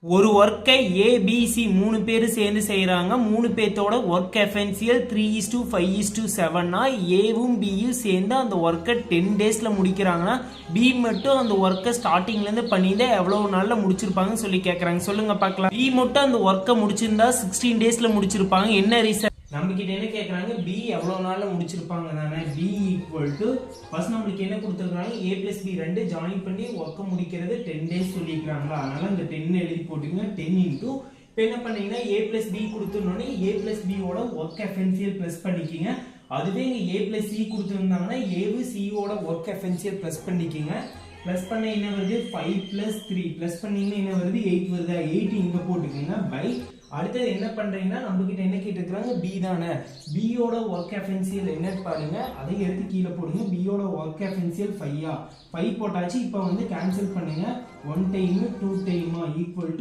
ஒரு ஒர்க்கை ஏபிசி 3 பேர் சேர்ந்து செய்கிறாங்க. 3 பேர்த்தோட ஒர்க் எஃபென்சியல் 3:5:7 ஏவும் பியும் சேர்ந்து அந்த ஒர்க்கை 10 டேஸில் முடிக்கிறாங்கன்னா பி மட்டும் அந்த ஒர்க்கை ஸ்டார்டிங்லேருந்து பண்ணியிருந்தா எவ்வளோ நாளில் முடிச்சிருப்பாங்கன்னு சொல்லி கேட்குறாங்க. சொல்லுங்க பார்க்கலாம். பி மட்டும் அந்த ஒர்க்கை முடிச்சிருந்தா 16 டேஸில் முடிச்சிருப்பாங்க. என்ன ரீசன்? நம்ம கிட்ட என்ன கேட்குறாங்க, பி எவ்வளோ நாளில் முடிச்சிருப்பாங்க தானே. பி ஈக்குவல் டு ஃபர்ஸ்ட் நம்மளுக்கு என்ன கொடுத்துருக்காங்க, A+B 2 ஜாயின் பண்ணி ஒர்க்கை முடிக்கிறது 10 டேஸ் சொல்லியிருக்காங்களா. அதனால இந்த 10 எழுதி போட்டுங்க. 10 இன்டூ இப்போ என்ன பண்ணீங்கன்னா A+B கொடுத்துருந்தோன்னே A+Bயோட ஒர்க் எஃபென்சியல் ப்ளஸ் பண்ணிக்கிங்க. அதுவே இங்கே A+C கொடுத்துருந்தாங்கன்னா ஏவு சியோட ஒர்க் எஃபென்சியல் ப்ளஸ் பண்ணிக்கிங்க. ப்ளஸ் பண்ண என்ன வருது, 5+3 ப்ளஸ் பண்ணீங்கன்னா என்ன வருது, 8 வருதா. 8 இங்கே போட்டுக்கோங்க பை. அடுத்தது என்ன பண்றீங்கன்னா நம்ம கிட்ட என்ன கேட்டுருக்காங்க, பி தானே. பியோட ஒர்க் எஃபென்சியல் என்னன்னு பாருங்க, அதை எடுத்து கீழே போடுங்க. பியோட ஒர்க் எஃபென்சியல் 5 போட்டாச்சு. இப்போ வந்து கேன்சல் பண்ணுங்க. 1 டைம் 2 டைமா ஈக்குவல் டு